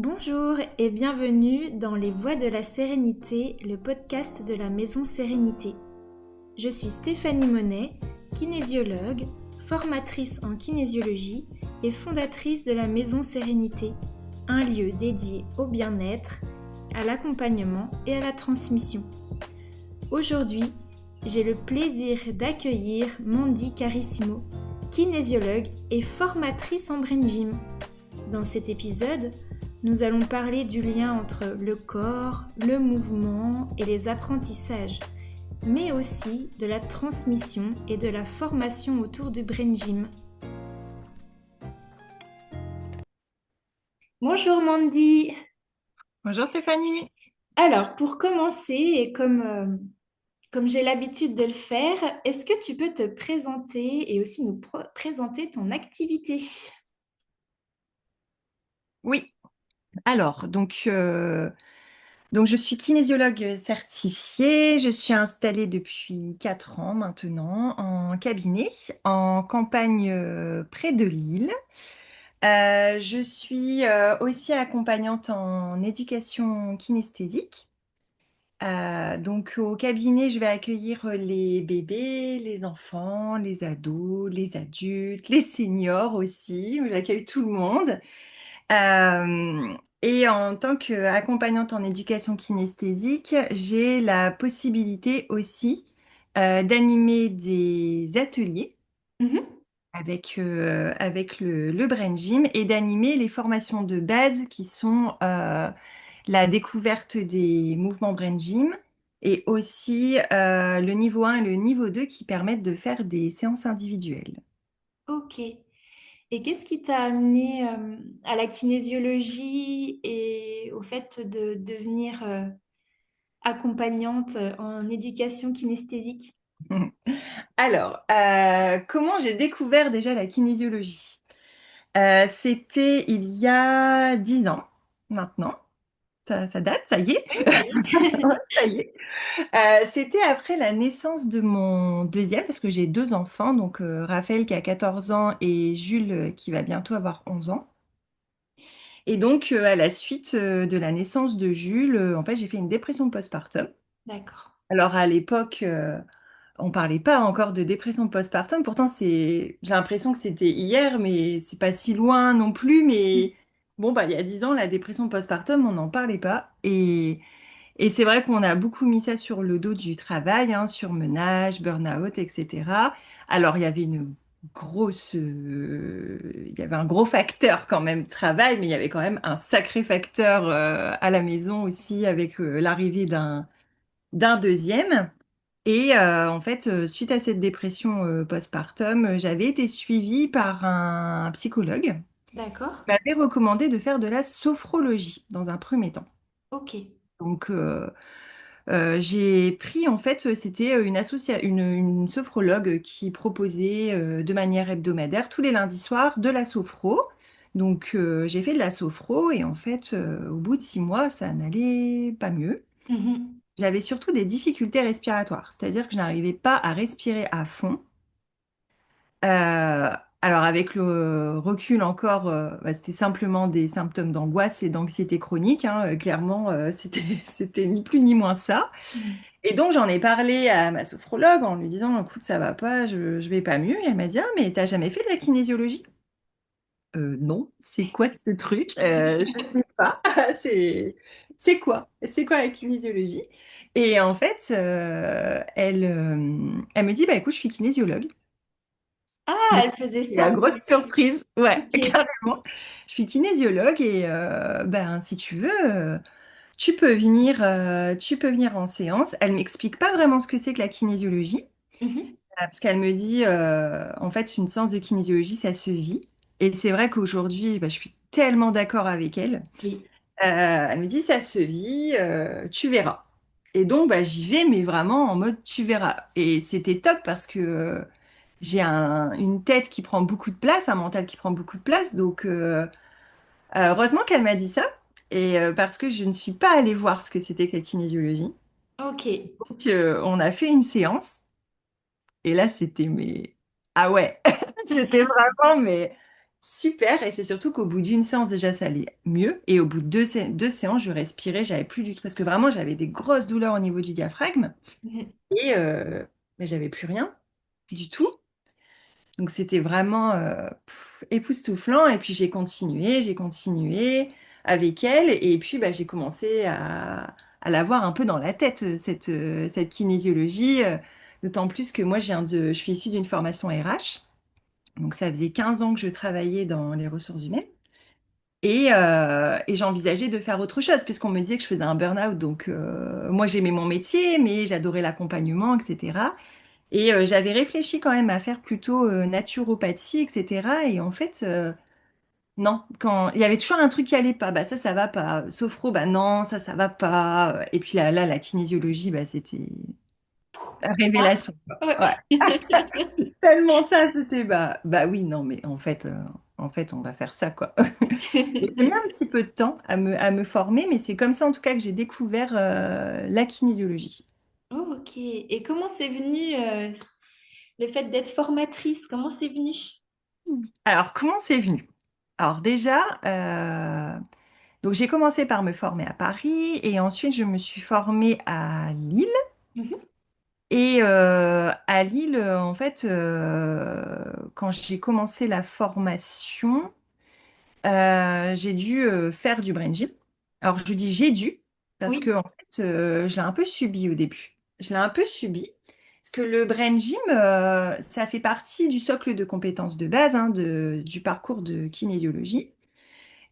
Bonjour et bienvenue dans Les Voix de la Sérénité, le podcast de la Maison Sérénité. Je suis Stéphanie Monet, kinésiologue, formatrice en kinésiologie et fondatrice de la Maison Sérénité, un lieu dédié au bien-être, à l'accompagnement et à la transmission. Aujourd'hui, j'ai le plaisir d'accueillir Mandy Carissimo, kinésiologue et formatrice en Brain Gym. Dans cet épisode, nous allons parler du lien entre le corps, le mouvement et les apprentissages, mais aussi de la transmission et de la formation autour du Brain Gym. Bonjour Mandy. Bonjour Stéphanie. Alors, pour commencer, et comme j'ai l'habitude de le faire, est-ce que tu peux te présenter et aussi nous présenter ton activité? Oui, alors, je suis kinésiologue certifiée. Je suis installée depuis 4 ans maintenant en cabinet, en campagne près de Lille. Je suis aussi accompagnante en éducation kinesthésique. Donc au cabinet, je vais accueillir les bébés, les enfants, les ados, les adultes, les seniors aussi. J'accueille tout le monde. Euh, et en tant qu'accompagnante en éducation kinesthésique, j'ai la possibilité aussi d'animer des ateliers Mhm. avec le Brain Gym et d'animer les formations de base qui sont la découverte des mouvements Brain Gym et aussi le niveau 1 et le niveau 2 qui permettent de faire des séances individuelles. Ok. Et qu'est-ce qui t'a amené à la kinésiologie et au fait de devenir accompagnante en éducation kinesthésique? Alors, comment j'ai découvert déjà la kinésiologie? C'était il y a 10 ans maintenant. Ça date, ça y est. Oui, ça y est. Ça y est. C'était après la naissance de mon deuxième, parce que j'ai deux enfants, donc Raphaël qui a 14 ans et Jules qui va bientôt avoir 11 ans. Et donc, à la suite de la naissance de Jules, en fait, j'ai fait une dépression postpartum. D'accord. Alors, à l'époque, on parlait pas encore de dépression postpartum. Pourtant, j'ai l'impression que c'était hier, mais c'est pas si loin non plus. Mais bon, bah, il y a 10 ans, la dépression postpartum, on n'en parlait pas. Et c'est vrai qu'on a beaucoup mis ça sur le dos du travail, hein, surmenage, burn-out, etc. Alors, il y avait un gros facteur quand même travail, mais il y avait quand même un sacré facteur à la maison aussi avec l'arrivée d'un deuxième. Et en fait, suite à cette dépression postpartum, j'avais été suivie par un psychologue D'accord. qui m'avait recommandé de faire de la sophrologie dans un premier temps. Ok. Donc, j'ai pris, en fait, c'était une sophrologue qui proposait de manière hebdomadaire tous les lundis soirs de la sophro. Donc, j'ai fait de la sophro et en fait, au bout de 6 mois, ça n'allait pas mieux. Mhm. J'avais surtout des difficultés respiratoires, c'est-à-dire que je n'arrivais pas à respirer à fond. Euh, alors avec le recul encore, bah, c'était simplement des symptômes d'angoisse et d'anxiété chronique, hein. Clairement, c'était ni plus ni moins ça. Mhm. Et donc j'en ai parlé à ma sophrologue en lui disant, écoute, ça va pas, je vais pas mieux. Et elle m'a dit, ah, mais t'as jamais fait de la kinésiologie? Non, c'est quoi ce truc? Je sais pas. C'est c'est quoi? C'est quoi la kinésiologie? Et en fait, elle me dit, bah écoute, je suis kinésiologue. Ah, Donc, elle faisait c'est ça? la grosse surprise. Ouais, Ok. carrément. Je suis kinésiologue et ben, si tu veux, tu peux venir en séance. Elle m'explique pas vraiment ce que c'est que la kinésiologie, Mhm. parce qu'elle me dit, en fait, une séance de kinésiologie, ça se vit. Et c'est vrai qu'aujourd'hui, bah, je suis tellement d'accord avec elle. Oui. Elle me dit, ça se vit, tu verras. Et donc, bah, j'y vais, mais vraiment en mode tu verras. Et c'était top parce que j'ai une tête qui prend beaucoup de place, un mental qui prend beaucoup de place. Donc, heureusement qu'elle m'a dit ça. Et parce que je ne suis pas allée voir ce que c'était que la kinésiologie. Ok. Donc, on a fait une séance. Et là, c'était mais... Ah ouais, j'étais vraiment mais super. Et c'est surtout qu'au bout d'une séance, déjà, ça allait mieux. Et au bout de deux séances, je respirais, j'avais plus du tout. Parce que vraiment, j'avais des grosses douleurs au niveau du diaphragme. Mhm. Et mais j'avais plus rien du tout. Donc c'était vraiment époustouflant. Et puis j'ai continué avec elle. Et puis bah, j'ai commencé à l'avoir un peu dans la tête, cette kinésiologie. D'autant plus que moi, je suis issue d'une formation RH. Donc ça faisait 15 ans que je travaillais dans les ressources humaines. Et j'envisageais de faire autre chose, puisqu'on me disait que je faisais un burn-out. Donc moi, j'aimais mon métier, mais j'adorais l'accompagnement, etc. Et j'avais réfléchi quand même à faire plutôt naturopathie, etc. Et en fait, non, quand il y avait toujours un truc qui allait pas, bah ça va pas. Sophro, bah non, ça va pas. Et puis là, la kinésiologie, bah c'était la Ah, révélation, quoi. ouais. Ouais, tellement ça, c'était bah oui, non, mais en fait, on va faire ça, quoi. Et j'ai mis un petit peu de temps à me former, mais c'est comme ça en tout cas que j'ai découvert la kinésiologie. Oh, ok. Et comment c'est venu le fait d'être formatrice? Comment c'est venu? Alors, comment c'est venu? Alors déjà, donc j'ai commencé par me former à Paris et ensuite je me suis formée à Lille. Mhm. Et à Lille, en fait, quand j'ai commencé la formation, j'ai dû faire du brain gym. Alors je dis j'ai dû parce que Oui. en fait, je l'ai un peu subi au début. Je l'ai un peu subi parce que le brain gym, ça fait partie du socle de compétences de base hein, du parcours de kinésiologie.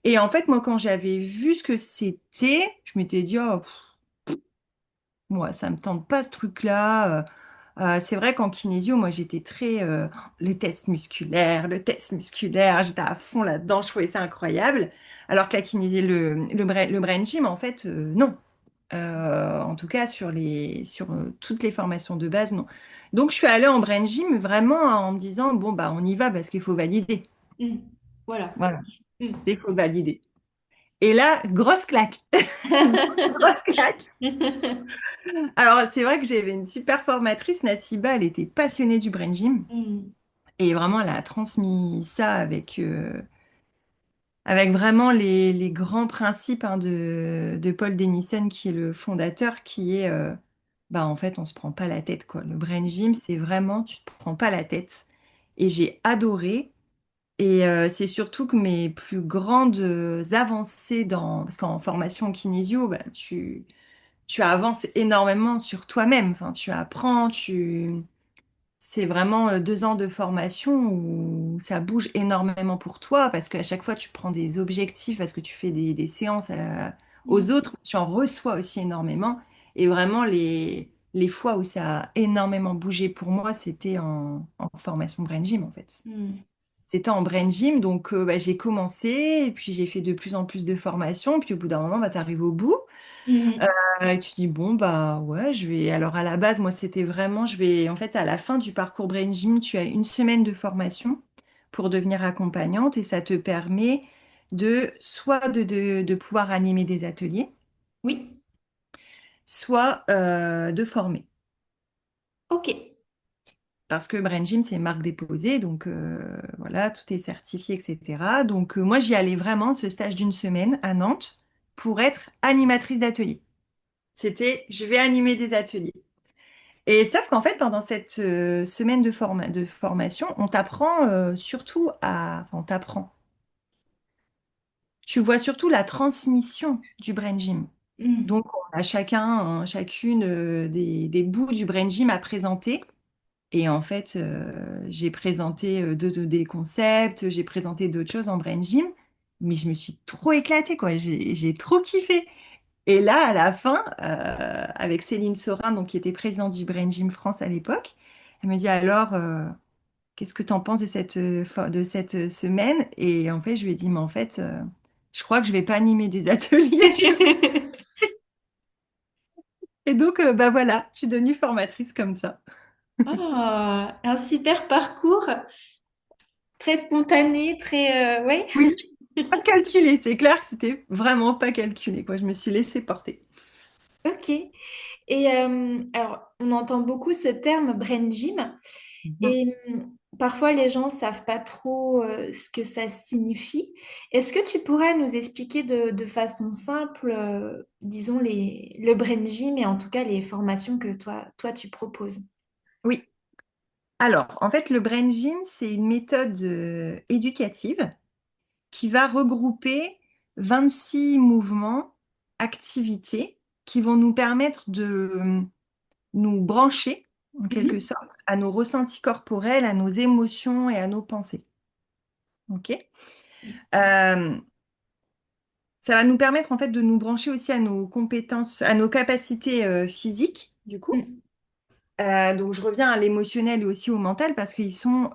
Et en fait, moi, quand j'avais vu ce que c'était, je m'étais dit, oh, moi, ça me tente pas ce truc-là. C'est vrai qu'en kinésio, moi, j'étais très le test musculaire, j'étais à fond là-dedans, je trouvais ça incroyable. Alors que la kinésio, le brain gym, en fait, non. En tout cas, sur toutes les formations de base, non. Donc, je suis allée en brain gym vraiment en me disant, bon, bah, on y va parce qu'il faut valider. Mhm. Voilà. Voilà, Mhm. c'était, il faut valider. Et là, grosse claque. Grosse claque. Alors, c'est vrai que j'avais une super formatrice, Nassiba, elle était passionnée du brain gym. Mhm. Et vraiment, elle a transmis ça avec vraiment les grands principes hein, de Paul Denison, qui est le fondateur, qui est, bah, en fait, on se prend pas la tête, quoi. Le brain gym, c'est vraiment, tu te prends pas la tête. Et j'ai adoré. Et c'est surtout que mes plus grandes avancées parce qu'en formation kinésio, bah, tu avances énormément sur toi-même. Enfin, tu apprends, c'est vraiment 2 ans de formation où ça bouge énormément pour toi parce qu'à chaque fois, tu prends des objectifs parce que tu fais des séances aux Mhm. autres. Tu en reçois aussi énormément. Et vraiment, les fois où ça a énormément bougé pour moi, c'était en formation Brain Gym, en fait. Mhm. C'était en brain gym, donc bah, j'ai commencé, et puis j'ai fait de plus en plus de formations, puis au bout d'un moment, bah, tu arrives au bout, Mhm. et tu dis, bon, bah ouais, je vais... Alors à la base, moi, c'était vraiment, en fait, à la fin du parcours brain gym, tu as une semaine de formation pour devenir accompagnante, et ça te permet soit de pouvoir animer des ateliers, Oui. soit de former. Ok. Parce que Brain Gym, c'est marque déposée, donc voilà, tout est certifié, etc. Donc moi, j'y allais vraiment, ce stage d'une semaine à Nantes, pour être animatrice d'atelier. C'était, je vais animer des ateliers. Et sauf qu'en fait, pendant cette semaine de formation, on t'apprend surtout enfin, on t'apprend. Tu vois surtout la transmission du Brain Gym. Mhm. Donc, on a chacune des bouts du Brain Gym à présenter. Et en fait, j'ai présenté des concepts, j'ai présenté d'autres choses en Brain Gym, mais je me suis trop éclatée, quoi. J'ai trop kiffé. Et là, à la fin, avec Céline Sorin, donc, qui était présidente du Brain Gym France à l'époque, elle me dit alors, qu'est-ce que tu en penses de cette semaine? Et en fait, je lui ai dit, mais en fait, je crois que je vais pas animer des ateliers. Et donc, bah voilà, je suis devenue formatrice comme ça. Ah, un super parcours, très spontané, très... ouais. Oui, pas calculé, c'est clair que c'était vraiment pas calculé, quoi. Je me suis laissée porter. Ok. Et alors, on entend beaucoup ce terme brain gym Mhm. et parfois les gens savent pas trop ce que ça signifie. Est-ce que tu pourrais nous expliquer de façon simple, disons, le brain gym et en tout cas les formations que toi tu proposes? Oui. Alors, en fait, le brain gym, c'est une méthode éducative qui va regrouper 26 mouvements, activités qui vont nous permettre de nous brancher, en quelque Mhm. sorte, à nos ressentis corporels, à nos émotions et à nos pensées. OK? Euh, Ça va nous permettre en fait de nous brancher aussi à nos compétences, à nos capacités physiques, du coup. Mhm. Donc je reviens à l'émotionnel et aussi au mental parce qu'ils sont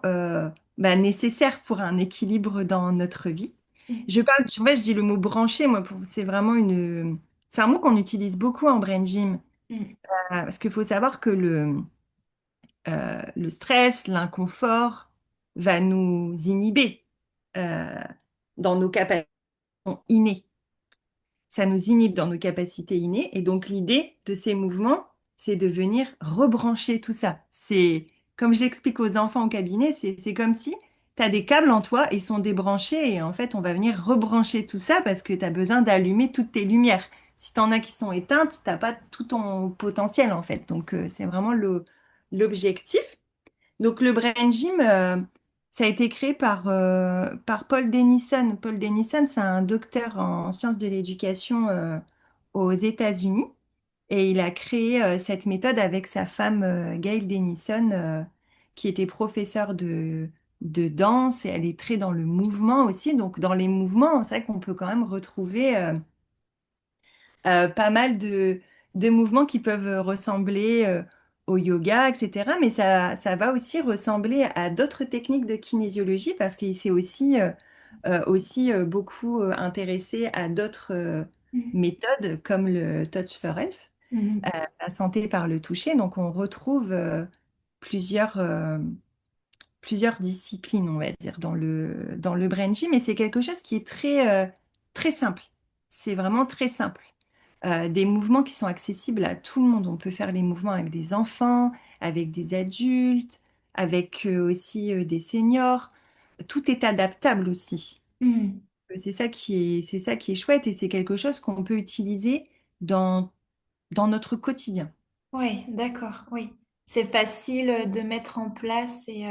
nécessaires pour un équilibre dans notre vie. Mhm. Je parle, tu vois, je dis le mot brancher, moi, c'est vraiment c'est un mot qu'on utilise beaucoup en brain gym. Mhm. Parce qu'il faut savoir que le stress, l'inconfort va nous inhiber euh, dans nos capacités innées. Ça nous inhibe dans nos capacités innées. Et donc, l'idée de ces mouvements, c'est de venir rebrancher tout ça. C'est, comme je l'explique aux enfants au cabinet, c'est comme si tu as des câbles en toi, ils sont débranchés et en fait, on va venir rebrancher tout ça parce que tu as besoin d'allumer toutes tes lumières. Si tu en as qui sont éteintes, tu n'as pas tout ton potentiel en fait. Donc, c'est vraiment l'objectif. Donc le Brain Gym, ça a été créé par Paul Denison. Paul Denison, c'est un docteur en sciences de l'éducation aux États-Unis. Et il a créé cette méthode avec sa femme Gail Denison, qui était professeure de danse. Et elle est très dans le mouvement aussi. Donc dans les mouvements, c'est vrai qu'on peut quand même retrouver pas mal de mouvements qui peuvent ressembler au yoga, etc. Mais ça va aussi ressembler à d'autres techniques de kinésiologie parce qu'il s'est aussi beaucoup intéressé à d'autres Mhm. méthodes comme le Touch for Health, Mhm. la santé par le toucher. Donc on retrouve plusieurs, plusieurs disciplines, on va dire, dans le brain gym. Et c'est quelque chose qui est très simple. C'est vraiment très simple. Des mouvements qui sont accessibles à tout le monde. On peut faire les mouvements avec des enfants, avec des adultes, avec aussi des seniors. Tout est adaptable aussi. Mhm. C'est ça qui est chouette et c'est quelque chose qu'on peut utiliser dans notre quotidien. Oui, d'accord, oui. C'est facile de mettre en place et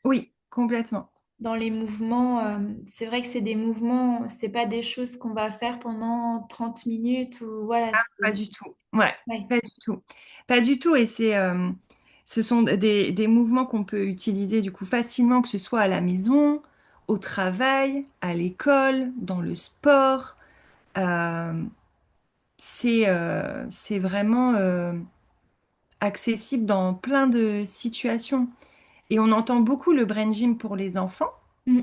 Oui, complètement. dans les mouvements, c'est vrai que c'est des mouvements, c'est pas des choses qu'on va faire pendant 30 minutes ou voilà, Pas c'est... du tout. Ouais, Ouais. pas du tout. Pas du tout. Et ce sont des mouvements qu'on peut utiliser du coup facilement, que ce soit à la maison, au travail, à l'école, dans le sport. Euh, c'est vraiment accessible dans plein de situations. Et on entend beaucoup le brain gym pour les enfants. Mm.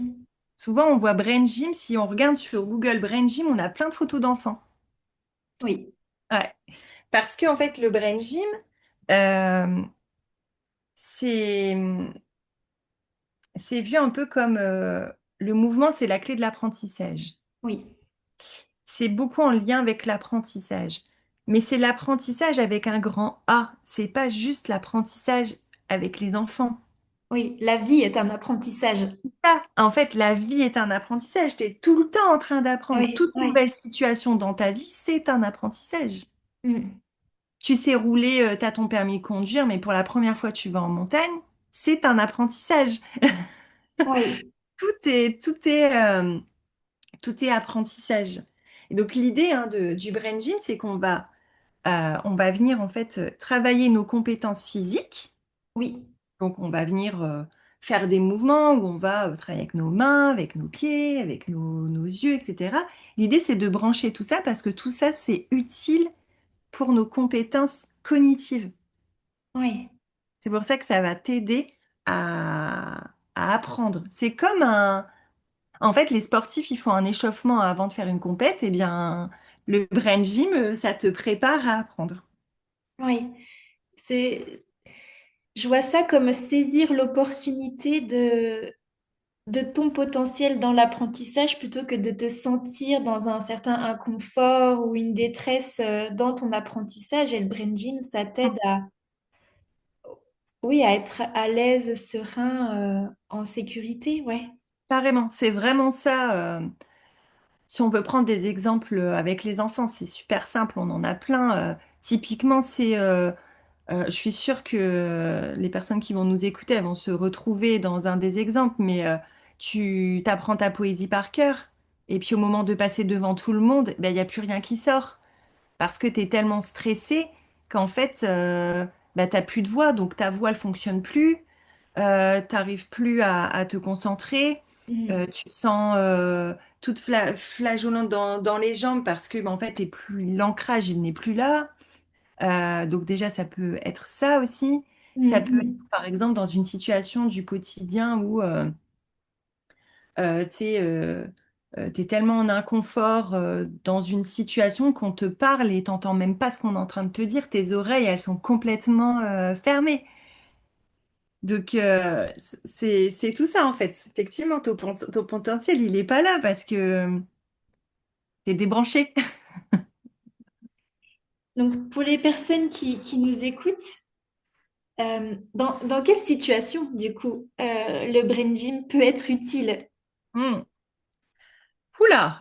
Souvent, on voit brain gym. Si on regarde sur Google brain gym, on a plein de photos d'enfants. Oui, Ouais. Parce qu'en fait, le brain gym, euh, c'est c'est vu un peu comme le mouvement, c'est la clé de l'apprentissage. oui, C'est beaucoup en lien avec l'apprentissage. Mais c'est l'apprentissage avec un grand A. C'est pas juste l'apprentissage avec les enfants. oui. La vie est un apprentissage. Ça, en fait, la vie est un apprentissage. Tu es tout le temps en train d'apprendre. Oui, Toute oui. nouvelle situation dans ta vie, c'est un apprentissage. Mm. Tu sais rouler, tu as ton permis de conduire, mais pour la première fois, tu vas en montagne, c'est un apprentissage. Oui, Tout est apprentissage. Et donc l'idée du brain gym, c'est on va venir en fait travailler nos compétences physiques. oui, Donc on va venir faire des mouvements où on va travailler avec nos mains, avec nos pieds, avec nos yeux, etc. L'idée, c'est de brancher tout ça parce que tout ça, c'est utile pour nos compétences cognitives. oui, C'est pour ça que ça va t'aider à apprendre. C'est comme un... En fait, les sportifs, ils font un échauffement avant de faire une compète. Eh bien, le brain gym, ça te prépare à apprendre. oui. C'est, je vois ça comme saisir l'opportunité de ton potentiel dans l'apprentissage plutôt que de te sentir dans un certain inconfort ou une détresse dans ton apprentissage. Et le brain gym, ça t'aide à, oui, à être à l'aise, serein, en sécurité, ouais. Carrément, c'est vraiment ça. Si on veut prendre des exemples avec les enfants, c'est super simple, on en a plein. Typiquement, je suis sûre que les personnes qui vont nous écouter, elles vont se retrouver dans un des exemples, mais tu t'apprends ta poésie par cœur, et puis au moment de passer devant tout le monde, ben, il n'y a plus rien qui sort, parce que tu es tellement stressé qu'en fait, ben, tu n'as plus de voix, donc ta voix, elle fonctionne plus, t'arrives plus à te concentrer, Mhm. tu te sens toute flageolante dans les jambes, parce que ben, en fait, l'ancrage, il n'est plus là. Donc déjà, ça peut être ça aussi. Ça peut être, Mhm. par exemple, dans une situation du quotidien où tu sais, t'es tellement en inconfort dans une situation qu'on te parle et t'entends même pas ce qu'on est en train de te dire. Tes oreilles, elles sont complètement fermées. Donc c'est tout ça en fait. Effectivement, ton potentiel, il est pas là, parce que t'es débranché. Donc, pour les personnes qui nous écoutent, dans quelle situation, du coup, le brain gym peut être utile? Hmm. Oula,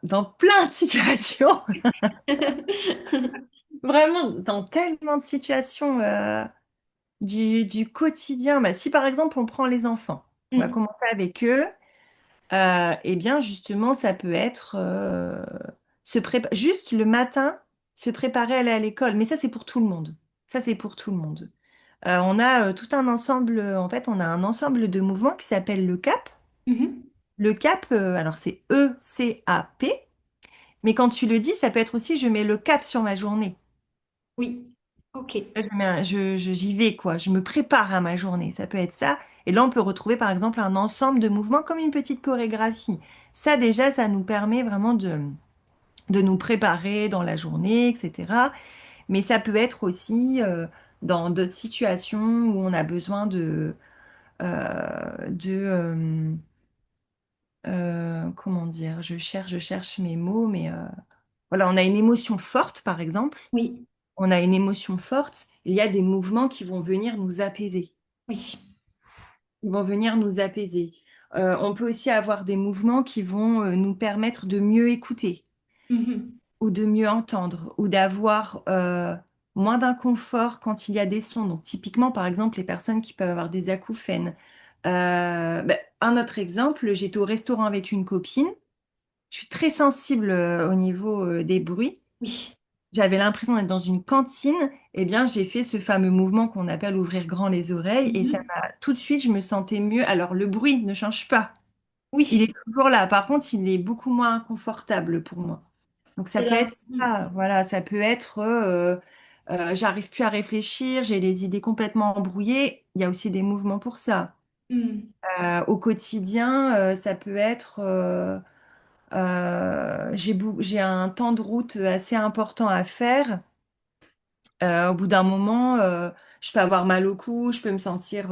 dans plein de situations. Vraiment, dans tellement de situations du quotidien. Bah, si par exemple on prend les enfants, on va Mm. commencer avec eux. Eh bien justement, ça peut être juste le matin, se préparer à aller à l'école. Mais ça, c'est pour tout le monde. Ça, c'est pour tout le monde. On a tout un ensemble, en fait, on a un ensemble de mouvements qui s'appelle le CAP. Mhm. Le CAP, alors c'est E-C-A-P. Mais quand tu le dis, ça peut être aussi je mets le cap sur ma journée. Oui, ok. J'y vais, quoi. Je me prépare à ma journée. Ça peut être ça. Et là, on peut retrouver, par exemple, un ensemble de mouvements comme une petite chorégraphie. Ça, déjà, ça nous permet vraiment de nous préparer dans la journée, etc. Mais ça peut être aussi dans d'autres situations où on a besoin comment dire, je cherche mes mots, mais voilà, on a une émotion forte, par exemple. Oui, On a une émotion forte, il y a des mouvements qui vont venir nous apaiser. oui. Ils vont venir nous apaiser. On peut aussi avoir des mouvements qui vont nous permettre de mieux écouter Mhm. ou de mieux entendre ou d'avoir moins d'inconfort quand il y a des sons. Donc typiquement, par exemple, les personnes qui peuvent avoir des acouphènes. Un autre exemple, j'étais au restaurant avec une copine. Je suis très sensible au niveau des bruits. Oui. J'avais l'impression d'être dans une cantine. Eh bien, j'ai fait ce fameux mouvement qu'on appelle ouvrir grand les oreilles, et ça Mhm. m'a tout de suite, je me sentais mieux. Alors, le bruit ne change pas. Il Oui, est toujours là. Par contre, il est beaucoup moins inconfortable pour moi. Donc, ça c'est peut là. être ça. Voilà, ça peut être j'arrive plus à réfléchir, j'ai les idées complètement embrouillées. Il y a aussi des mouvements pour ça. Mm. Au quotidien, ça peut être j'ai un temps de route assez important à faire. Au bout d'un moment, je peux avoir mal au cou, je peux me sentir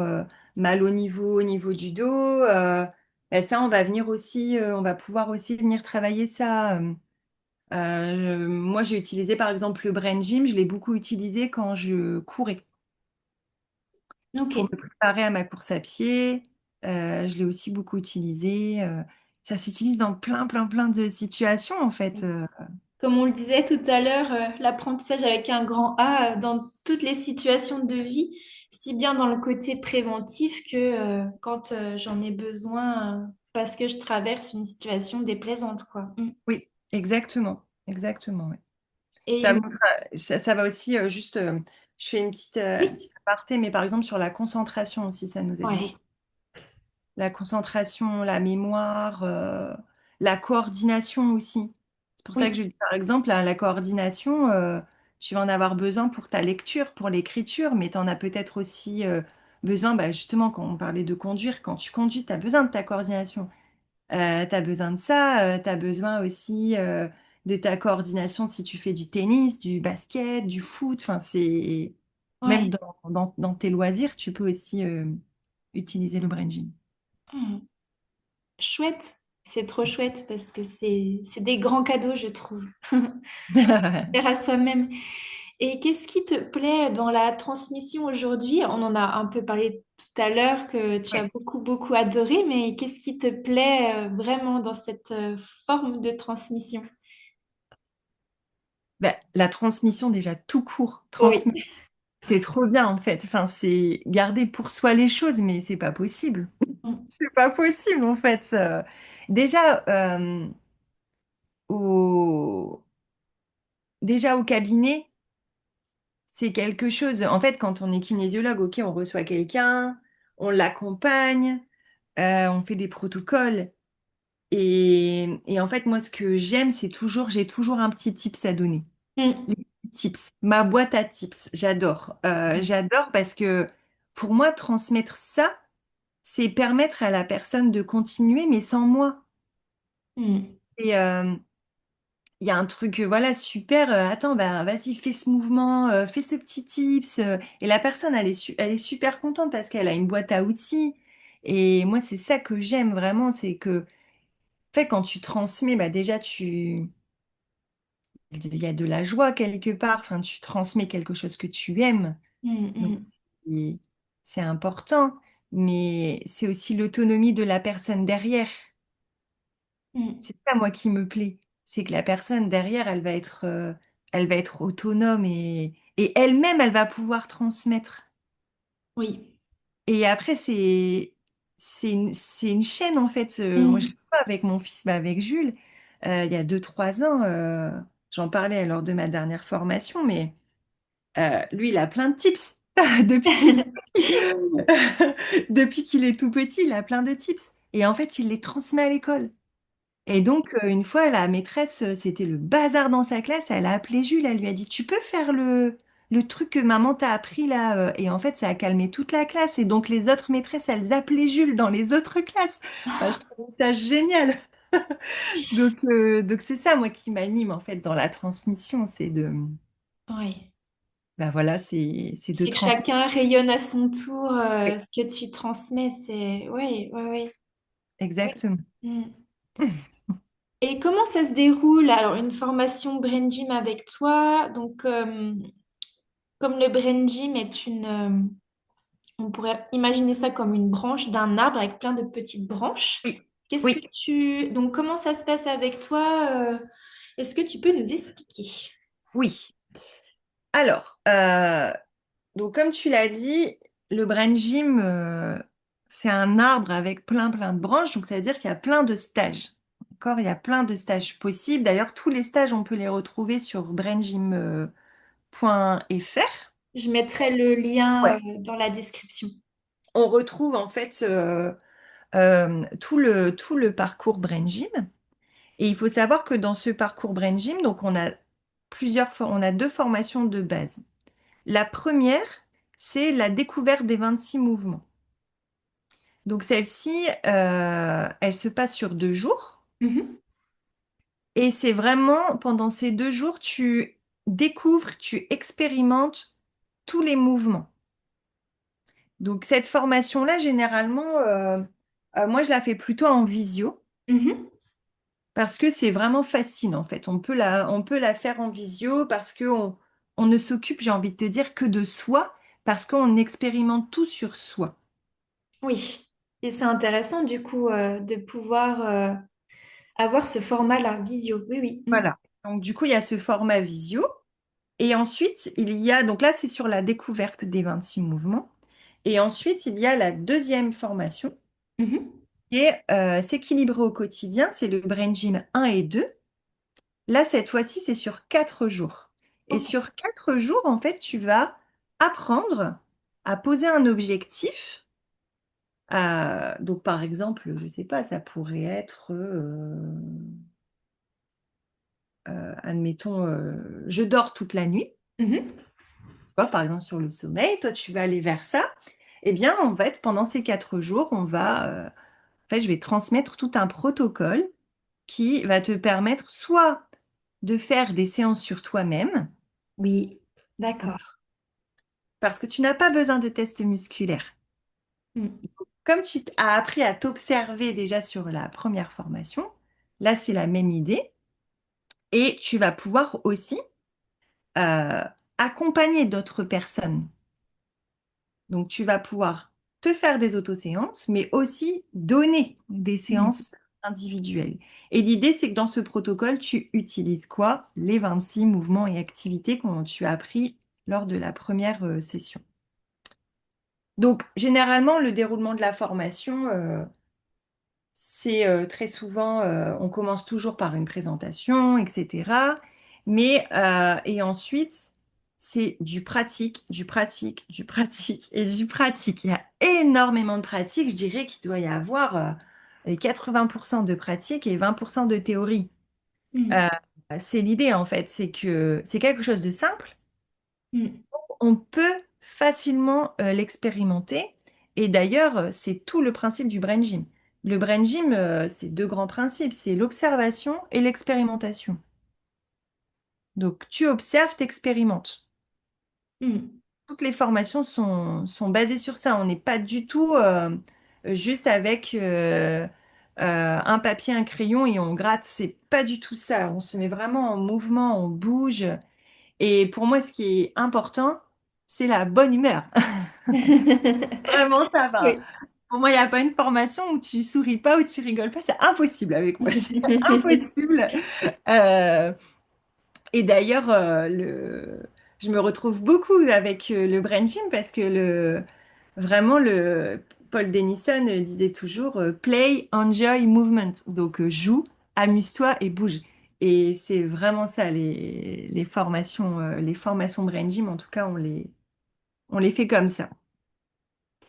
mal au niveau du dos. Et ça, on va pouvoir aussi venir travailler ça. Moi, j'ai utilisé par exemple le Brain Gym, je l'ai beaucoup utilisé quand je courais Ok. pour me préparer à ma course à pied. Je l'ai aussi beaucoup utilisé. Ça s'utilise dans plein de situations en fait. Comme on le disait tout à l'heure, l'apprentissage avec un grand A dans toutes les situations de vie, si bien dans le côté préventif que quand j'en ai besoin parce que je traverse une situation déplaisante, quoi. Mm. Oui, exactement, exactement. Ouais. Et Ça, ça va aussi juste, je fais une oui, petite aparté, mais par exemple sur la concentration aussi, ça nous aide ouais, beaucoup. La concentration, la mémoire, la coordination aussi. C'est pour ça que oui, je dis par exemple, la coordination, tu vas en avoir besoin pour ta lecture, pour l'écriture, mais tu en as peut-être aussi besoin, bah, justement, quand on parlait de conduire, quand tu conduis, tu as besoin de ta coordination. Tu as besoin de ça, tu as besoin aussi de ta coordination si tu fais du tennis, du basket, du foot. Enfin, c'est même ouais. dans tes loisirs, tu peux aussi utiliser le brain gym. Hmm. Chouette, c'est trop chouette parce que c'est des grands cadeaux, je trouve. Faire à soi-même. Et qu'est-ce qui te plaît dans la transmission aujourd'hui? On en a un peu parlé tout à l'heure que tu as Ouais. beaucoup, beaucoup adoré, mais qu'est-ce qui te plaît vraiment dans cette forme de transmission? Ben, la transmission déjà tout court, Oui. transmettre, c'est trop bien en fait. Enfin, c'est garder pour soi les choses, mais c'est pas possible. Mm, C'est pas possible en fait. Déjà, au... déjà au cabinet, c'est quelque chose. En fait, quand on est kinésiologue, ok, on reçoit quelqu'un, on l'accompagne, on fait des protocoles. Et en fait, moi, ce que j'aime, c'est toujours, j'ai toujours un petit tips à donner. mm, Les petits tips, ma boîte à tips, j'adore. J'adore parce que pour moi, transmettre ça, c'est permettre à la personne de continuer, mais sans moi. mm, Et il y a un truc, voilà, super. Attends, bah, vas-y, fais ce mouvement, fais ce petit tips. Et la personne, elle est super contente parce qu'elle a une boîte à outils. Et moi, c'est ça que j'aime vraiment, c'est que, en fait, quand tu transmets, bah, déjà, il y a de la joie quelque part. Enfin, tu transmets quelque chose que tu aimes. mm, Donc, mm, c'est important. Mais c'est aussi l'autonomie de la personne derrière. mm. C'est ça, moi, qui me plaît. C'est que la personne derrière, elle va être autonome et elle-même, elle va pouvoir transmettre. Oui. Et après, c'est une chaîne, en fait. Moi, je Mm. le vois avec mon fils, bah, avec Jules, il y a 2, 3 ans, j'en parlais lors de ma dernière formation, mais lui, il a plein de tips. Depuis qu'il depuis qu'il est tout petit, il a plein de tips. Et en fait, il les transmet à l'école. Et donc, une fois, la maîtresse, c'était le bazar dans sa classe, elle a appelé Jules, elle lui a dit, tu peux faire le truc que maman t'a appris là? Et en fait, ça a calmé toute la classe. Et donc, les autres maîtresses, elles appelaient Jules dans les autres classes. Enfin, je trouve ça génial. Donc c'est ça, moi, qui m'anime, en fait, dans la transmission, c'est Oui. ben voilà, c'est de C'est que transmettre. chacun rayonne à son tour ce que tu transmets. C'est... Oui, oui, oui. Exactement. Mm. Et comment ça se déroule? Alors, une formation Brain Gym avec toi. Donc, comme le Brain Gym est on pourrait imaginer ça comme une branche d'un arbre avec plein de petites branches. Oui, Qu'est-ce que oui, donc, comment ça se passe avec toi? Est-ce que tu peux nous expliquer? oui. Alors, donc comme tu l'as dit, le brain gym, c'est un arbre avec plein de branches, donc ça veut dire qu'il y a plein de stages. D'accord? Il y a plein de stages possibles. D'ailleurs, tous les stages, on peut les retrouver sur braingym.fr. Je mettrai le lien Ouais. dans la description. On retrouve en fait tout le parcours brain gym. Et il faut savoir que dans ce parcours brain gym, donc on a 2 formations de base. La première, c'est la découverte des 26 mouvements. Donc celle-ci, elle se passe sur 2 jours. Mhm. Et c'est vraiment, pendant ces 2 jours, tu découvres, tu expérimentes tous les mouvements. Donc cette formation-là, généralement, moi, je la fais plutôt en visio Mhm. parce que c'est vraiment fascinant, en fait. On peut la faire en visio parce on ne s'occupe, j'ai envie de te dire, que de soi, parce qu'on expérimente tout sur soi. Oui. Et c'est intéressant du coup de pouvoir avoir ce format-là, visio. Oui, oui. Mm. Voilà. Donc du coup, il y a ce format visio. Et ensuite, il y a, donc là, c'est sur la découverte des 26 mouvements. Et ensuite, il y a la deuxième formation Mhm. qui est s'équilibrer au quotidien. C'est le Brain Gym 1 et 2. Là, cette fois-ci, c'est sur 4 jours. Et Ok. sur 4 jours, en fait, tu vas apprendre à poser un objectif. Donc, par exemple, je ne sais pas, ça pourrait être, admettons, je dors toute la nuit. Mhm. Tu vois, par exemple, sur le sommeil, toi, tu vas aller vers ça. Eh bien, en fait, pendant ces 4 jours, en fait, je vais transmettre tout un protocole qui va te permettre soit de faire des séances sur toi-même, Oui, d'accord. parce que tu n'as pas besoin de tests musculaires. Mm. comme tu as appris à t'observer déjà sur la première formation, là, c'est la même idée. Et tu vas pouvoir aussi euh, accompagner d'autres personnes. Donc, tu vas pouvoir te faire des autoséances, mais aussi donner des Mm. séances individuelles. Et l'idée, c'est que dans ce protocole, tu utilises quoi? Les 26 mouvements et activités que tu as appris lors de la première session. Donc, généralement, le déroulement de la formation, c'est très souvent, on commence toujours par une présentation, etc. Et ensuite, c'est du pratique, du pratique, du pratique et du pratique. Il y a énormément de pratique. Je dirais qu'il doit y avoir 80% de pratique et 20% de théorie. Mm. Euh, c'est l'idée, en fait, c'est que c'est quelque chose de simple, Mm. on peut facilement l'expérimenter. Et d'ailleurs, c'est tout le principe du brain gym. Le brain gym, c'est deux grands principes, c'est l'observation et l'expérimentation. Donc, tu observes, t'expérimentes. Mm. Toutes les formations sont basées sur ça. On n'est pas du tout juste avec un papier, un crayon et on gratte. C'est pas du tout ça. On se met vraiment en mouvement, on bouge. Et pour moi, ce qui est important, c'est la bonne humeur. Vraiment, ça va. Oui. Pour moi, il n'y a pas une formation où tu souris pas, où tu rigoles pas. C'est impossible avec moi. C'est impossible. Euh, et d'ailleurs, je me retrouve beaucoup avec le brain gym parce que vraiment, Paul Denison disait toujours play, enjoy, movement. Donc, joue, amuse-toi et bouge. Et c'est vraiment ça, les formations brain gym, en tout cas, on les fait comme ça.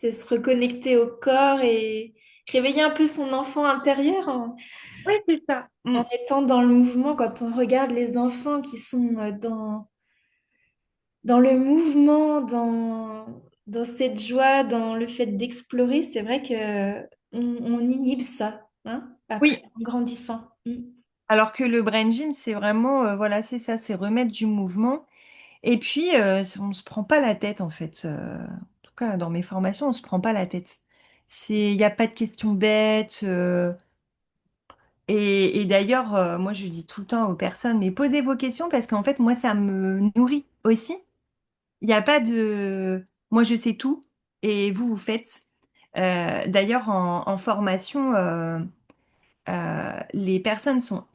C'est se reconnecter au corps et réveiller un peu son enfant intérieur Oui, c'est ça. en étant dans le mouvement. Quand on regarde les enfants qui sont dans le mouvement, dans cette joie, dans le fait d'explorer, c'est vrai que on inhibe ça, hein, après, Oui, en grandissant. Mm. alors que le brain gym, c'est vraiment, voilà, c'est ça, c'est remettre du mouvement. Et puis, on ne se prend pas la tête, en fait. En tout cas, dans mes formations, on ne se prend pas la tête. Il n'y a pas de questions bêtes. Et d'ailleurs, moi, je dis tout le temps aux personnes, mais posez vos questions parce qu'en fait, moi, ça me nourrit aussi. Il n'y a pas de... Moi, je sais tout et vous, vous faites. D'ailleurs, en formation, les personnes sont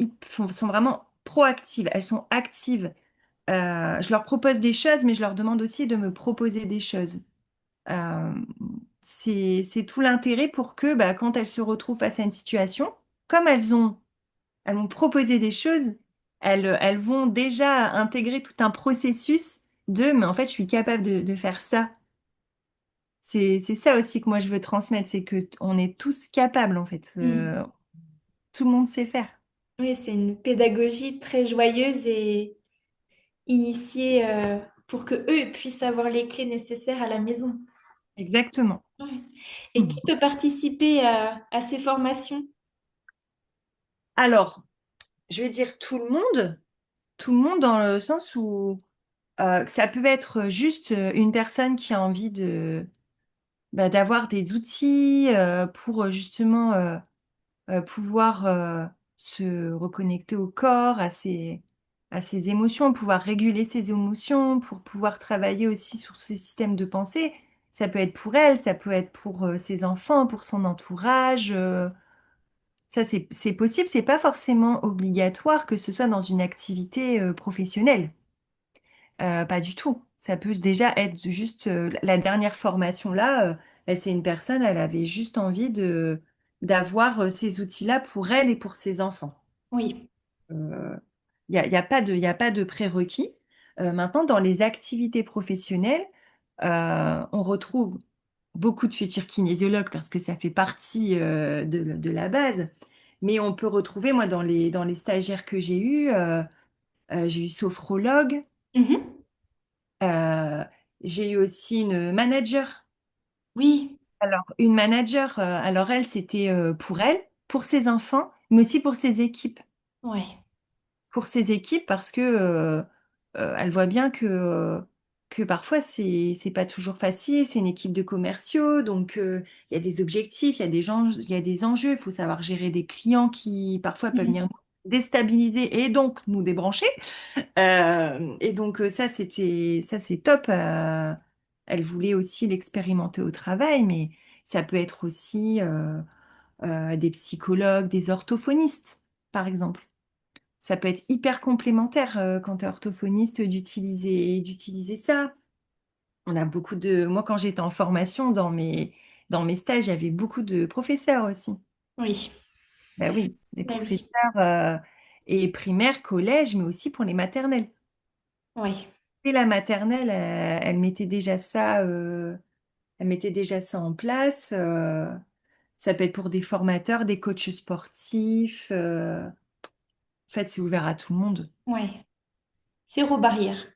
vraiment proactives, elles sont actives. Je leur propose des choses, mais je leur demande aussi de me proposer des choses. Euh, c'est tout l'intérêt pour que bah, quand elles se retrouvent face à une situation, comme elles m'ont proposé des choses, elles vont déjà intégrer tout un processus mais en fait, je suis capable de faire ça. C'est ça aussi que moi je veux transmettre, c'est que on est tous capables en fait. Mm. Tout le monde sait faire. Oui, c'est une pédagogie très joyeuse et initiée pour que eux puissent avoir les clés nécessaires à la maison. Exactement. Ouais. Et qui peut participer à ces formations? Alors, je vais dire tout le monde dans le sens où que ça peut être juste une personne qui a envie d'avoir des outils pour justement pouvoir se reconnecter au corps, à ses émotions, pouvoir réguler ses émotions, pour pouvoir travailler aussi sur ses systèmes de pensée. Ça peut être pour elle, ça peut être pour ses enfants, pour son entourage. Ça, c'est possible. C'est pas forcément obligatoire que ce soit dans une activité professionnelle. Pas du tout. Ça peut déjà être juste la dernière formation là. C'est une personne, elle avait juste envie de d'avoir ces outils-là pour elle et pour ses enfants. Oui. Il y a pas de prérequis. Maintenant, dans les activités professionnelles, on retrouve beaucoup de futurs kinésiologues parce que ça fait partie de la base. Mais on peut retrouver, moi, dans les stagiaires que j'ai eu sophrologue, Mhm. euh, j'ai eu aussi une manager. Oui. Alors, une manager, alors elle, c'était pour elle, pour ses enfants, mais aussi pour ses équipes. Ouais. Pour ses équipes parce que elle voit bien que parfois c'est pas toujours facile, c'est une équipe de commerciaux, donc il y a des objectifs, il y a des enjeux, il faut savoir gérer des clients qui parfois peuvent venir Mhm. nous déstabiliser et donc nous débrancher. Et donc ça c'est top. Elle voulait aussi l'expérimenter au travail, mais ça peut être aussi des psychologues, des orthophonistes, par exemple. Ça peut être hyper complémentaire quand tu es orthophoniste d'utiliser ça. On a beaucoup de... Moi, quand j'étais en formation, dans mes stages, il y avait beaucoup de professeurs aussi. Oui, Ben oui, des bah oui, professeurs et primaire, collège, mais aussi pour les maternelles. oui, Et la maternelle, elle mettait déjà ça, elle mettait déjà ça en place. Ça peut être pour des formateurs, des coachs sportifs. En fait, c'est ouvert à tout le monde. oui. Zéro barrière.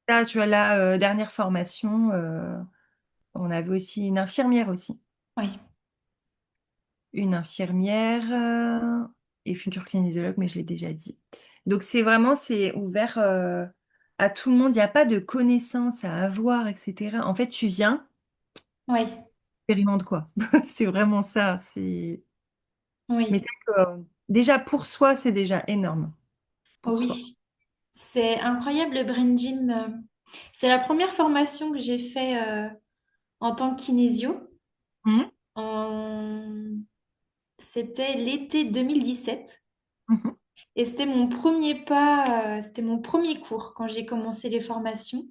Là, tu vois, la dernière formation, on avait aussi une infirmière aussi. Oui, Une infirmière et future kinésiologue, mais je l'ai déjà dit. Donc c'est vraiment, c'est ouvert à tout le monde. Il n'y a pas de connaissances à avoir, etc. En fait, tu viens, oui, expérimente quoi. C'est vraiment ça. Mais oui. c'est que, déjà pour soi, c'est déjà énorme. Oh Pour soi. oui, c'est incroyable le Brain Gym. C'est la première formation que j'ai fait en tant que kinésio. Mhm, En- C'était l'été 2017. mhm, Et c'était mon premier pas, c'était mon premier cours quand j'ai commencé les formations.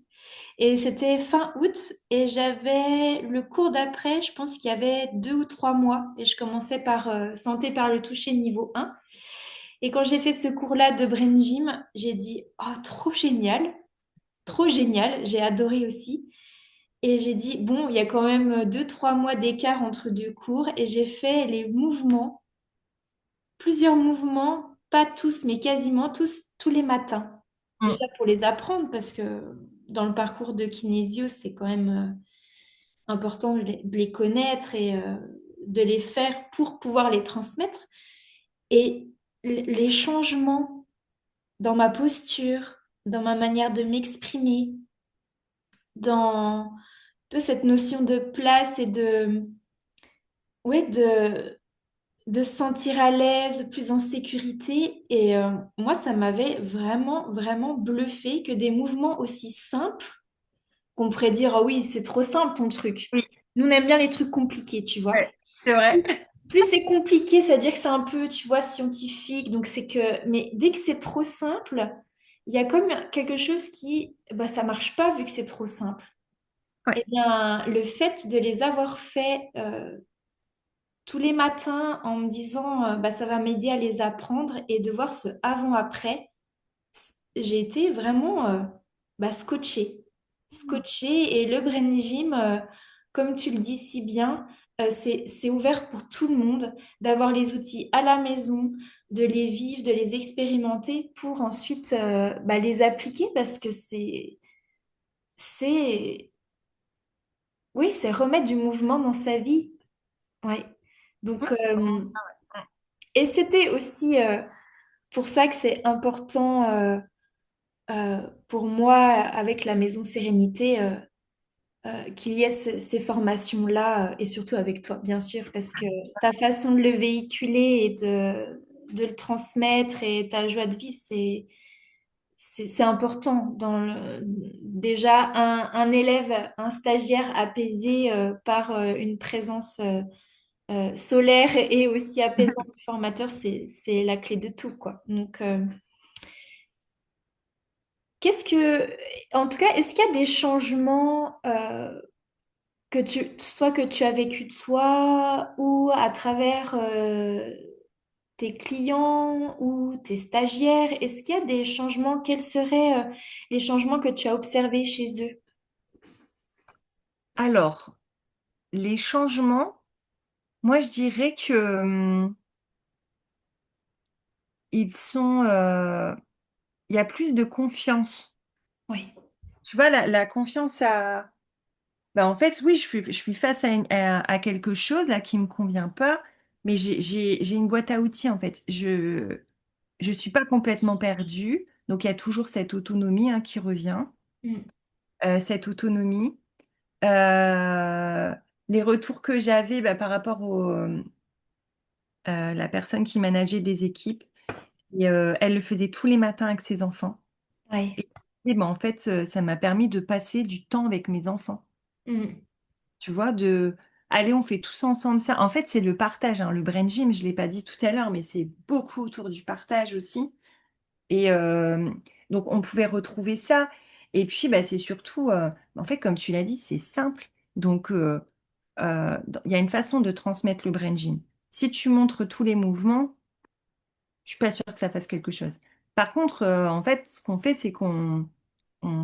Et c'était fin août et j'avais le cours d'après, je pense qu'il y avait 2 ou 3 mois. Et je commençais par santé par le toucher niveau 1. Et quand j'ai fait ce cours-là de Brain Gym, j'ai dit, oh, trop génial, j'ai adoré aussi. Et j'ai dit, bon, il y a quand même 2, 3 mois d'écart entre deux cours et j'ai fait les mouvements, plusieurs mouvements, pas tous, mais quasiment tous, tous les matins. mhm. Déjà pour les apprendre, parce que dans le parcours de kinésio, c'est quand même important de les connaître et de les faire pour pouvoir les transmettre. Et les changements dans ma posture, dans ma manière de m'exprimer, dans cette notion de place et ouais, de se sentir à l'aise, plus en sécurité. Et moi, ça m'avait vraiment, vraiment bluffé que des mouvements aussi simples, qu'on pourrait dire, oh oui, c'est trop simple ton truc. Oui, Nous, on aime bien les trucs compliqués, tu vois. ouais, c'est vrai. Plus c'est compliqué, c'est-à-dire que c'est un peu, tu vois, scientifique. Donc c'est que, mais dès que c'est trop simple, il y a comme quelque chose qui, bah, ça marche pas vu que c'est trop simple. Ouais. Eh bien, le fait de les avoir fait tous les matins en me disant, bah, ça va m'aider à les apprendre et de voir ce avant-après, j'ai été vraiment bah, scotchée. Scotchée et le brain gym, comme tu le dis si bien, c'est ouvert pour tout le monde d'avoir les outils à la maison, de les vivre, de les expérimenter pour ensuite bah, les appliquer parce que c'est, oui, c'est remettre du mouvement dans sa vie. Ouais. Mhm, Donc, c'est vraiment ça. Ouais. et c'était aussi pour ça que c'est important pour moi avec la Maison Sérénité. Qu'il y ait ces formations-là, et surtout avec toi, bien sûr, parce que ta façon de le véhiculer et de le transmettre et ta joie de vivre, c'est important. Déjà, un élève, un stagiaire apaisé par une présence solaire et aussi apaisante du formateur, c'est la clé de tout, quoi. Donc, qu'est-ce que, en tout cas, est-ce qu'il y a des changements soit que tu as vécu de toi ou à travers tes clients ou tes stagiaires, est-ce qu'il y a des changements? Quels seraient les changements que tu as observés chez eux? Alors, les changements, moi je dirais que ils sont, il y a plus de confiance. Oui. Tu vois, la confiance à... Bah, en fait, oui, je suis face à quelque chose là qui me convient pas, mais j'ai une boîte à outils en fait. Je suis pas complètement perdue, donc il y a toujours cette autonomie hein, qui revient. Mm. cette autonomie. Euh, les retours que j'avais par rapport la personne qui manageait des équipes, elle le faisait tous les matins avec ses enfants. Ouais. Et en fait, ça m'a permis de passer du temps avec mes enfants. Mm. Tu vois, allez, on fait tous ensemble ça. En fait, c'est le partage, hein. Le brain gym, je ne l'ai pas dit tout à l'heure, mais c'est beaucoup autour du partage aussi. Et donc, on pouvait retrouver ça. Et puis, c'est surtout, en fait, comme tu l'as dit, c'est simple. Donc, il y a une façon de transmettre le brain gym. Si tu montres tous les mouvements, je suis pas sûre que ça fasse quelque chose. Par contre, en fait, ce qu'on fait, c'est qu'on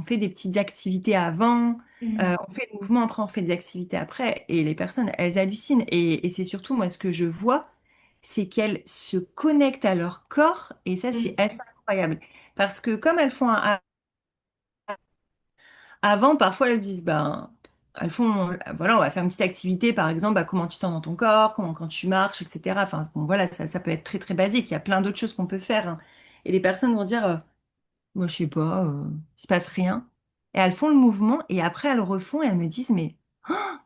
fait des petites activités avant, Mm. on fait le mouvement, après on fait des activités après, et les personnes, elles hallucinent. Et c'est surtout, moi, ce que je vois, c'est qu'elles se connectent à leur corps, et ça, c'est Mm. assez incroyable. Parce que comme elles font avant, parfois, elles disent, elles font, voilà, on va faire une petite activité, par exemple, comment tu te sens dans ton corps, comment quand tu marches, etc. Enfin, bon, voilà, ça peut être très, très basique. Il y a plein d'autres choses qu'on peut faire, hein. Et les personnes vont dire, moi, je sais pas, il se passe rien. Et elles font le mouvement, et après, elles refont, et elles me disent, mais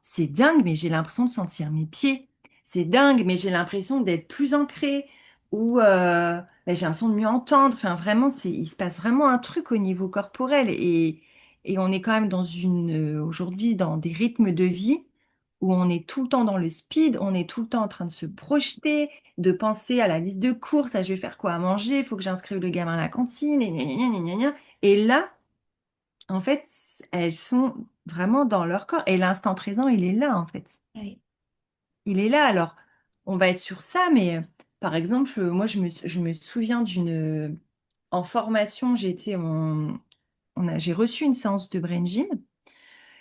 c'est dingue, mais j'ai l'impression de sentir mes pieds. C'est dingue, mais j'ai l'impression d'être plus ancrée, ou j'ai l'impression de mieux entendre. Enfin, vraiment, il se passe vraiment un truc au niveau corporel. Et on est quand même aujourd'hui dans des rythmes de vie où on est tout le temps dans le speed, on est tout le temps en train de se projeter, de penser à la liste de courses, à je vais faire quoi à manger, il faut que j'inscrive le gamin à la cantine, et gna gna gna gna gna gna. Et là, en fait, elles sont vraiment dans leur corps. Et l'instant présent, il est là, en fait. Ouais. Il est là. Alors, on va être sur ça, mais par exemple, moi, je me souviens en formation, j'ai reçu une séance de brain gym.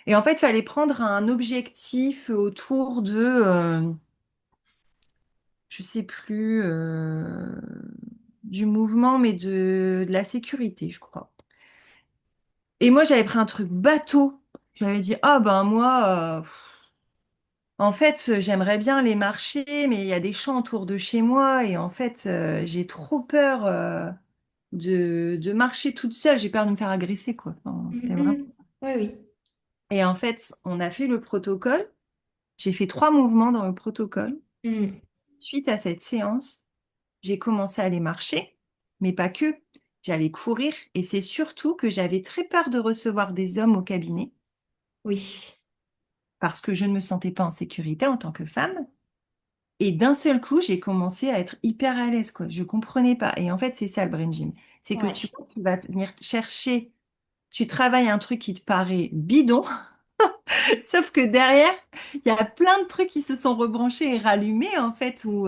Et en fait, il fallait prendre un objectif autour je sais plus, du mouvement, mais de la sécurité, je crois. Et moi, j'avais pris un truc bateau. J'avais dit, ah ben moi, en fait, j'aimerais bien aller marcher, mais il y a des champs autour de chez moi et en fait, j'ai trop peur de marcher toute seule. J'ai peur de me faire agresser, quoi. Enfin, c'était vraiment Mhm. ça. Oui, oui. Et en fait, on a fait le protocole. J'ai fait 3 mouvements dans le protocole. Mm. Suite à cette séance, j'ai commencé à aller marcher, mais pas que. J'allais courir et c'est surtout que j'avais très peur de recevoir des hommes au cabinet Oui. parce que je ne me sentais pas en sécurité en tant que femme. Et d'un seul coup, j'ai commencé à être hyper à l'aise, quoi. Je comprenais pas. Et en fait, c'est ça le brain gym. C'est que Ouais. tu vas venir chercher, tu travailles un truc qui te paraît bidon, sauf que derrière, il y a plein de trucs qui se sont rebranchés et rallumés, en fait, où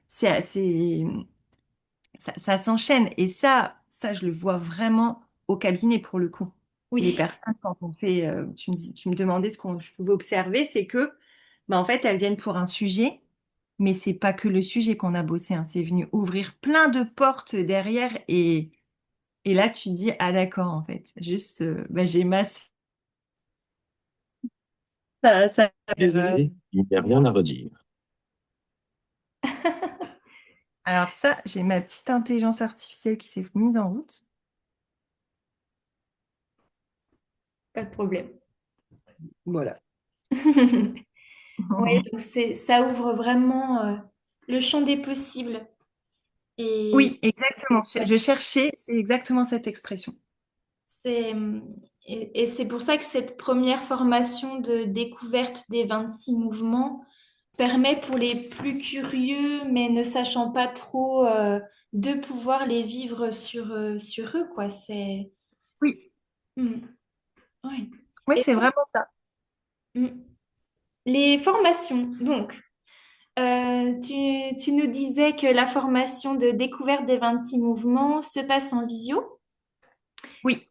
c'est, c'est- ça s'enchaîne. Et ça, je le vois vraiment au cabinet pour le coup. Les Oui. personnes, quand on fait, tu me demandais ce qu'on je pouvais observer, c'est que, en fait, elles viennent pour un sujet. Mais c'est pas que le sujet qu'on a bossé, hein. C'est venu ouvrir plein de portes derrière et là tu te dis ah d'accord en fait juste j'ai massé ça Désolé, il n'y a rien à redire. alors ça j'ai ma petite intelligence artificielle qui s'est mise en route. Pas de problème. Voilà. Oui, donc ça ouvre vraiment le champ des possibles. Et Oui, exactement. Je ouais, cherchais, c'est exactement cette expression. c'est, et c'est pour ça que cette première formation de découverte des 26 mouvements permet pour les plus curieux, mais ne sachant pas trop, de pouvoir les vivre sur eux, quoi. C'est... Oui, Mm. Ouais. oui, Et c'est vraiment ça. mm, les formations, donc, tu nous disais que la formation de découverte des 26 mouvements se passe en visio. Oui,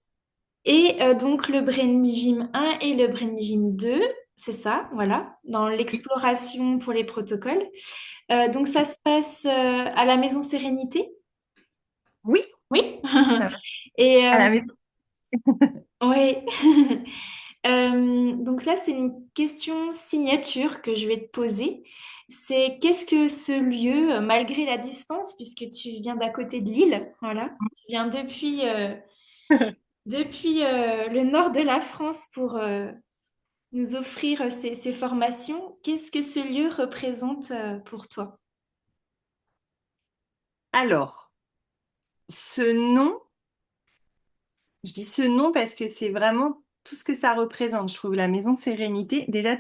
Et donc le Brain Gym 1 et le Brain Gym 2, c'est ça, voilà, dans oui, l'exploration pour les protocoles. Donc ça se passe à la Maison Sérénité. oui, Oui. ça va. Et À la maison. oui. Donc là, c'est une question signature que je vais te poser. C'est qu'est-ce que ce lieu, malgré la distance, puisque tu viens d'à côté de Lille, voilà, tu viens depuis le nord de la France pour nous offrir ces formations. Qu'est-ce que ce lieu représente pour toi? Alors, ce nom, je dis ce nom parce que c'est vraiment tout ce que ça représente. Je trouve la maison Sérénité. Déjà,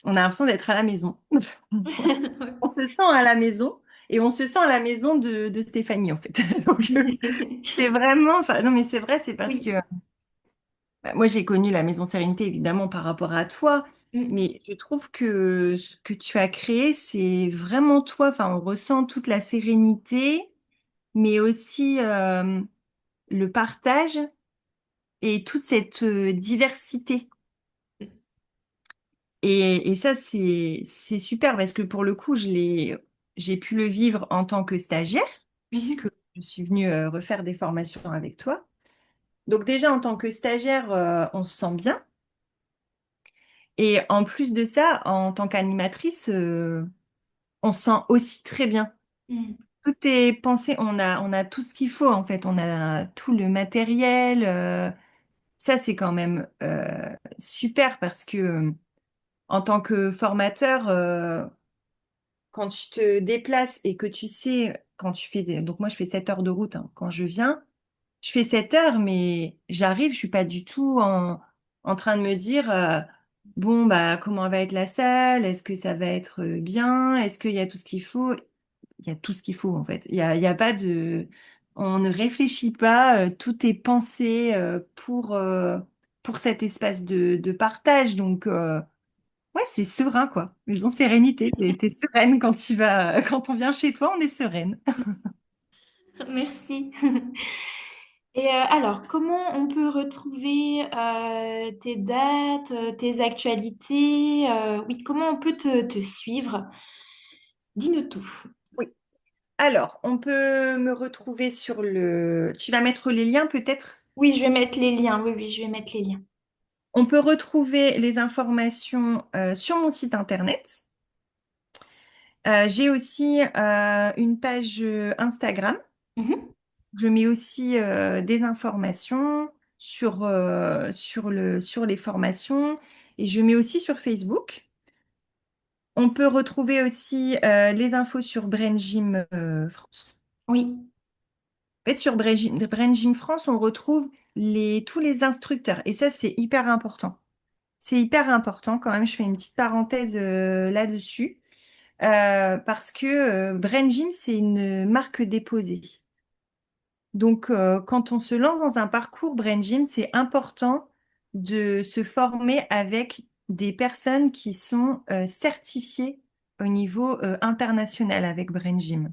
on a l'impression d'être à la maison. On se sent à la maison et on se sent à la maison de Stéphanie, en fait. Donc, c'est vraiment, enfin, non, mais c'est vrai, c'est parce que Oui. moi, j'ai connu la maison Sérénité, évidemment, par rapport à toi. Mm, Mais je trouve que ce que tu as créé, c'est vraiment toi. Enfin, on ressent toute la sérénité, mais aussi le partage et toute cette diversité. Et ça, c'est super parce que pour le coup, j'ai pu le vivre en tant que stagiaire, puisque mhm, je suis venue refaire des formations avec toi. Donc déjà, en tant que stagiaire, on se sent bien. Et en plus de ça, en tant qu'animatrice, on se sent aussi très bien. mm, Tout est pensé, on a tout ce qu'il faut en fait. On a tout le matériel. Ça, c'est quand même super parce que en tant que formateur, quand tu te déplaces et que tu sais, quand tu fais donc moi je fais 7 heures de route hein, quand je viens, je fais 7 heures, mais j'arrive, je suis pas du tout en train de me dire bon bah comment va être la salle, est-ce que ça va être bien, est-ce qu'il y a tout ce qu'il faut? Il y a tout ce qu'il faut en fait. Il y a pas de, on ne réfléchit pas, tout est pensé pour cet espace de partage, donc ouais, c'est serein, quoi. Maison sérénité. T'es sereine quand tu vas, quand on vient chez toi, on est sereine. merci. Et alors, comment on peut retrouver tes dates, tes actualités? Oui, comment on peut te suivre? Dis-nous tout. Oui. Alors, on peut me retrouver sur le. Tu vas mettre les liens peut-être? Oui, je vais mettre les liens. Oui, oui, je vais mettre les liens. On peut retrouver les informations sur mon site internet. J'ai aussi une page Instagram. Mhm. Je mets aussi des informations sur les formations et je mets aussi sur Facebook. On peut retrouver aussi les infos sur Brain Gym France. Oui, En fait, sur Brain Gym France, on retrouve tous les instructeurs. Et ça, c'est hyper important. C'est hyper important quand même. Je fais une petite parenthèse là-dessus. Parce que Brain Gym, c'est une marque déposée. Donc, quand on se lance dans un parcours Brain Gym, c'est important de se former avec des personnes qui sont certifiées au niveau international avec Brain Gym.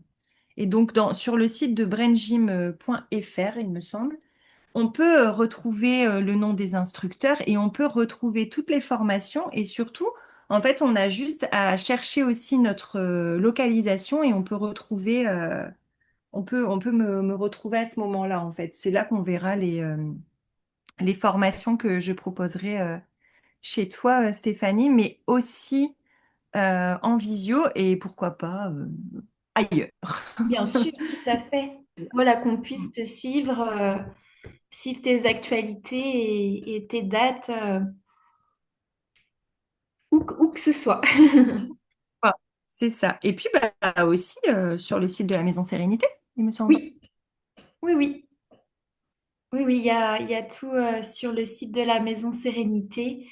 Et donc, sur le site de braingym.fr, il me semble, on peut retrouver le nom des instructeurs et on peut retrouver toutes les formations. Et surtout, en fait, on a juste à chercher aussi notre localisation et on peut retrouver, on peut me retrouver à ce moment-là, en fait. C'est là qu'on verra les formations que je proposerai chez toi, Stéphanie, mais aussi en visio et pourquoi pas ailleurs. bien sûr, tout à fait. Voilà, qu'on puisse te suivre, suivre tes actualités et tes dates, où que ce soit. Voilà, c'est ça. Et puis bah, aussi sur le site de la Maison Sérénité, il me semble. Oui, oui, oui. Oui, oui, il y a tout sur le site de la Maison Sérénité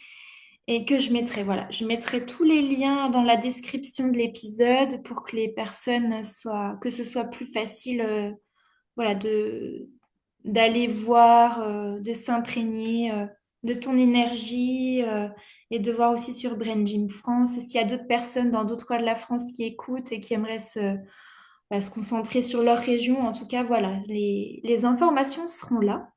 et que je mettrai, voilà, je mettrai tous les liens dans la description de l'épisode pour que les personnes soient, que ce soit plus facile, voilà, d'aller voir, de s'imprégner de ton énergie et de voir aussi sur Brain Gym France s'il y a d'autres personnes dans d'autres coins de la France qui écoutent et qui aimeraient se concentrer sur leur région. En tout cas, voilà, les informations seront là.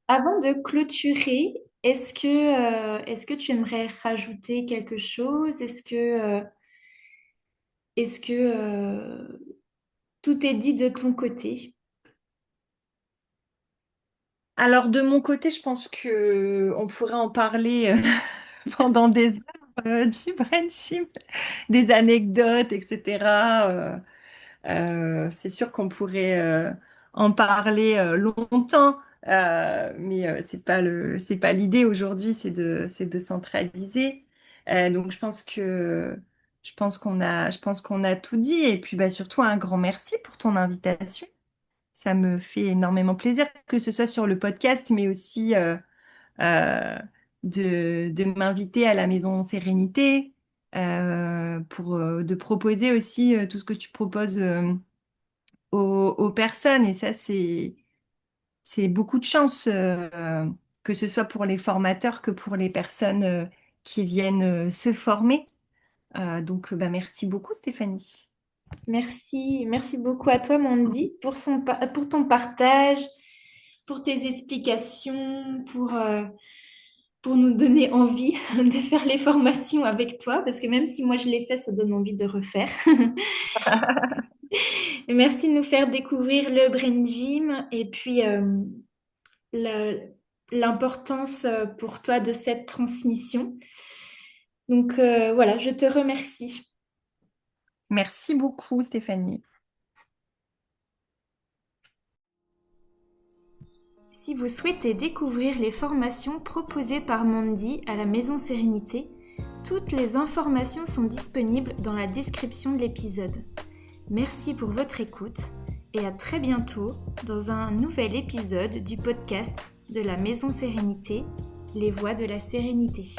Avant de clôturer, est-ce que tu aimerais rajouter quelque chose? Est-ce que tout est dit de ton côté? Alors de mon côté, je pense que on pourrait en parler pendant des heures du brainship, des anecdotes, etc. C'est sûr qu'on pourrait en parler longtemps. Mais c'est pas l'idée aujourd'hui, c'est de centraliser. Donc je pense qu'on a tout dit. Et puis bah, surtout un grand merci pour ton invitation. Ça me fait énormément plaisir que ce soit sur le podcast, mais aussi euh, de m'inviter à la Maison Sérénité pour de proposer aussi tout ce que tu proposes aux personnes. Et ça, c'est beaucoup de chance, que ce soit pour les formateurs que pour les personnes qui viennent se former. Donc, bah, merci beaucoup, Stéphanie. Merci beaucoup à toi, Mandy, pour ton partage, pour tes explications, pour nous donner envie de faire les formations avec toi, parce que même si moi je l'ai fait, ça donne envie de refaire. Et merci de nous faire découvrir le Brain Gym et puis la- l'importance pour toi de cette transmission. Donc voilà, je te remercie. Merci beaucoup, Stéphanie. Si vous souhaitez découvrir les formations proposées par Mandy à la Maison Sérénité, toutes les informations sont disponibles dans la description de l'épisode. Merci pour votre écoute et à très bientôt dans un nouvel épisode du podcast de la Maison Sérénité, les voies de la sérénité.